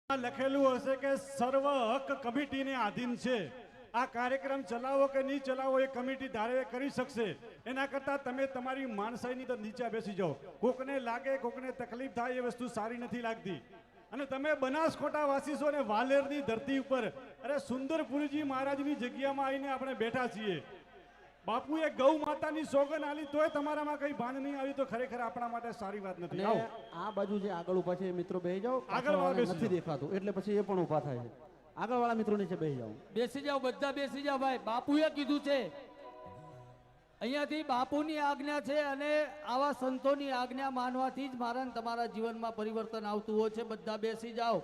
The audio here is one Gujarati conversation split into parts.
લખેલું હશે કે સર્વ હક કમિટીને આધીન છે. આ કાર્યક્રમ ચલાવો કે નહીં ચલાવો એ કમિટી ધારે કરી શકશે. એના કરતાં તમે તમારી માણસાઈની તો નીચે બેસી જાઓ. કોકને લાગે, કોકને તકલીફ થાય એ વસ્તુ સારી નથી લાગતી. અને તમે બનાસકોટા વાસી છો ને વાલેરની ધરતી ઉપર, અરે સુંદરપુરજી મહારાજની જગ્યામાં આવીને આપણે બેઠા છીએ. બાપુએ ગૌ માતાની સોગન આલી તોય તમારામાં કઈ ભાન નહીં આવી તો ખરેખર આપણા માટે સારી વાત નથી. આ બાજુ જે આગળ ઉભા છે મિત્રો બેસી જાઓ. આગળ નથી દેખાતું એટલે પછી એ પણ ઉભા થાય છે. આગળ વાળા મિત્રો નીચે બેસી જાઓ. બેસી જાઓ, બધા બેસી જાઓ ભાઈ. બાપુએ કીધું છે, અહીંયાથી બાપુની આજ્ઞા છે અને આવા સંતોની આજ્ઞા માનવાથી જ મારા તમારા જીવનમાં પરિવર્તન આવતું હોય છે. બધા બેસી જાઓ,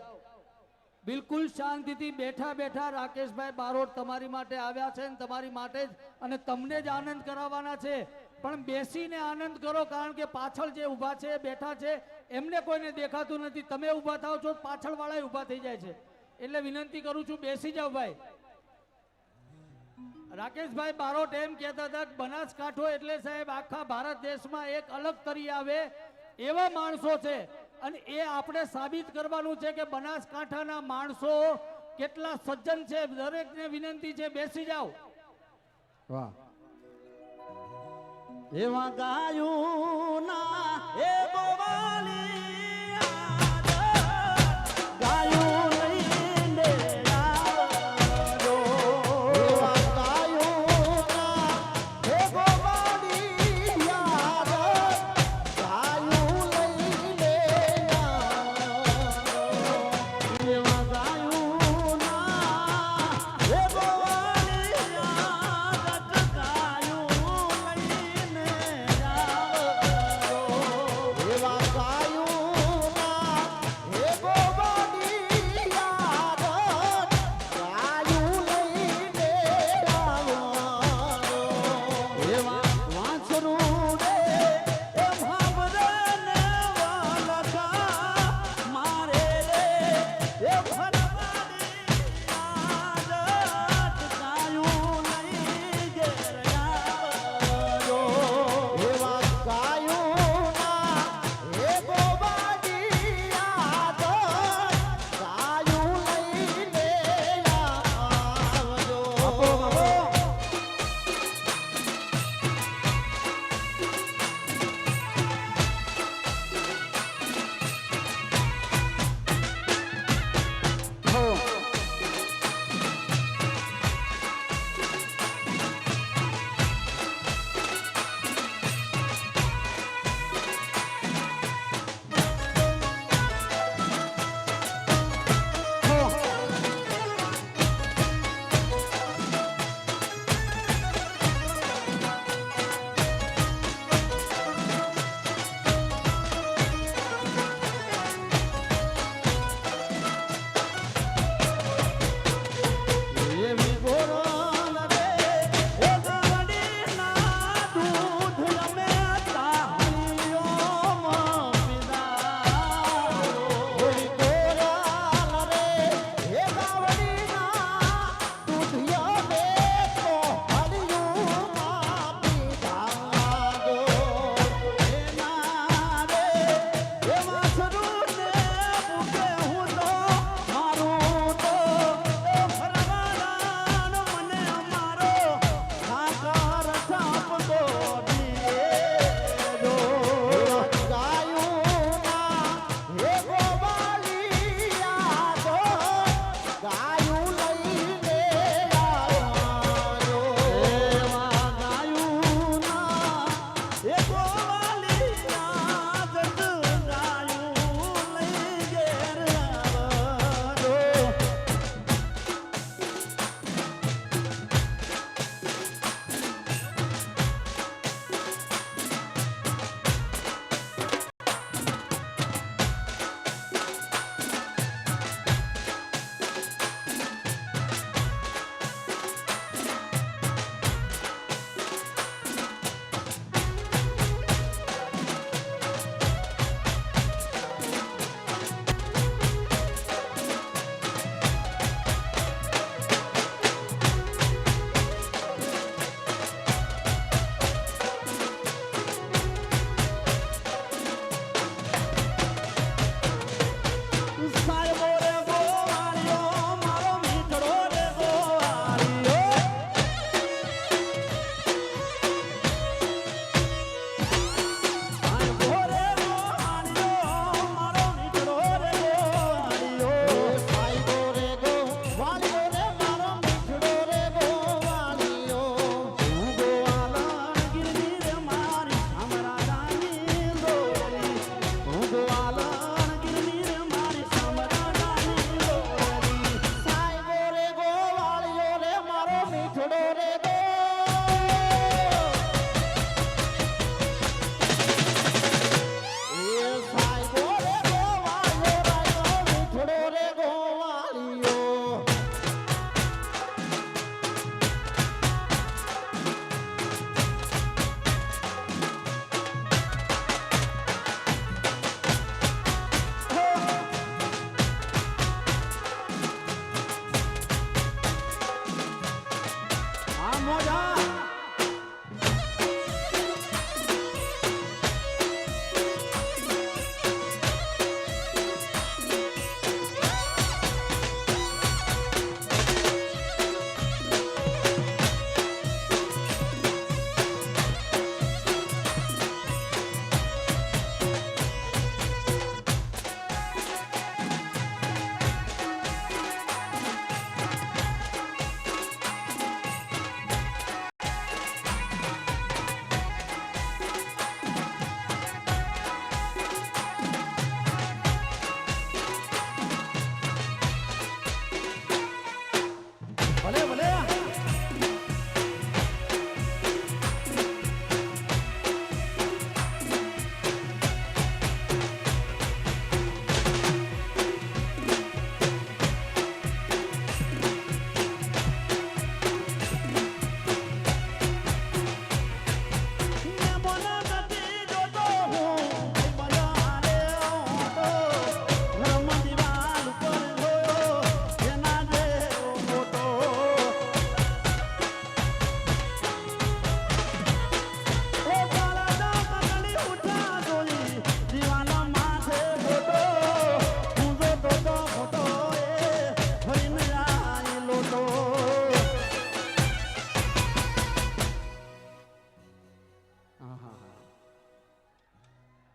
બિલકુલ શાંતિથી બેઠા બેઠા. રાકેશભાઈ બારોટ તમારી માટે આવ્યા છે અને તમારી માટે જ અને તમને જ આનંદ કરાવવાના છે. પણ બેસીને આનંદ કરો, કારણ કે પાછળ જે ઊભા છે બેઠા છે એમને કોઈને દેખાતું નથી. તમે ઊભા થાવ છો, પાછળ વાળા ઊભા થઈ જાય છે. એટલે વિનંતી કરું છું, બેસી જાઓ ભાઈ. રાકેશભાઈ બારોટ એમ કહેતા હતા કે બનાસકાંઠો એટલે સાહેબ આખા ભારત દેશમાં એક અલગ તરી આવે એવા માણસો છે. અને એ આપણે સાબિત કરવાનું છે કે બનાસકાંઠાના માણસો કેટલા સજ્જન છે. દરેકને વિનંતી છે, બેસી જાઓ. વાહ. એવા ગાયું ના એ ગોવાલી ગાયું લઈને આવજો. એવા ગાયું ના એ ગોવાલી ગાયું લઈને એવા ગાયું ના એ ગોવાલી ગાયું લઈને આવજો. એવા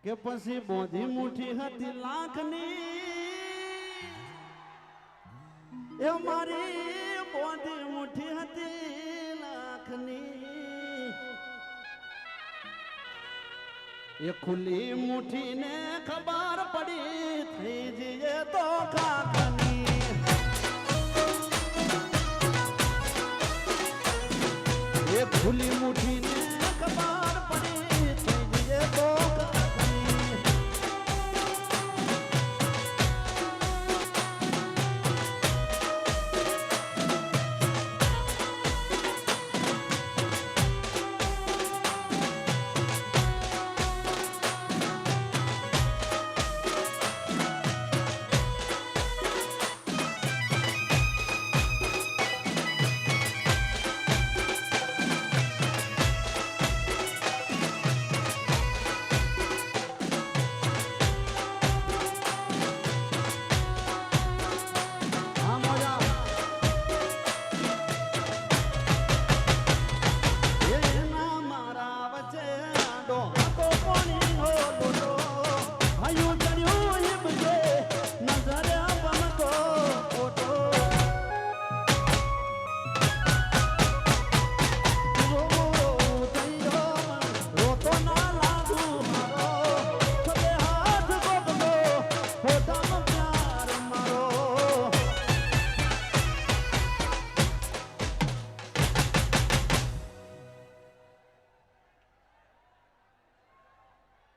કે પછી બોધી મુઠી હતી લાખની એ મારી બોધી મુઠી હતી લાખની એ ખુલ્લી મુઠી ને ખબર પડી થઈ જઈએ તો કાકની એ ખુલ્લી મુઠી ને ખબર પડી થઈ જઈએ તો કાકની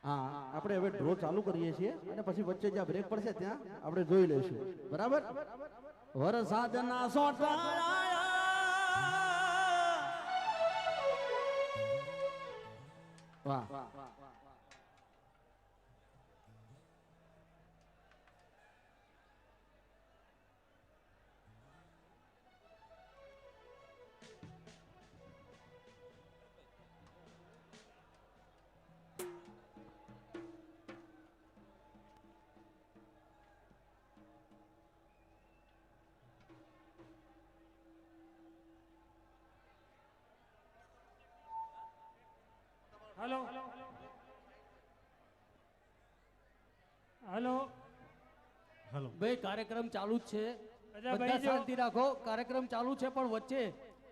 આપણે હવે ડ્રો ચાલુ કરીએ છીએ અને પછી વચ્ચે જ્યાં બ્રેક પડશે ત્યાં આપણે જોઈ લઈશું બરાબર વરસાદના સોટા વાહ हेलो हेलो હાલો ભાઈ કાર્યક્રમ ચાલુ જ છે અચ્છા, બધા ભાઈ જો- શાંતિ રાખો કાર્યક્રમ ચાલુ છે પણ વચ્ચે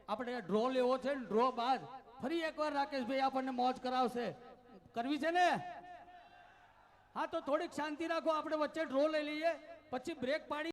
આપણે ડ્રો લેવો છે ને ડ્રો બાદ ફરી એકવાર રાકેશભાઈ આપણને મોજ કરાવશે કરવી છે ને હા તો થોડીક શાંતિ રાખો આપણે વચ્ચે ડ્રો લઈ લઈએ પછી બ્રેક પાડી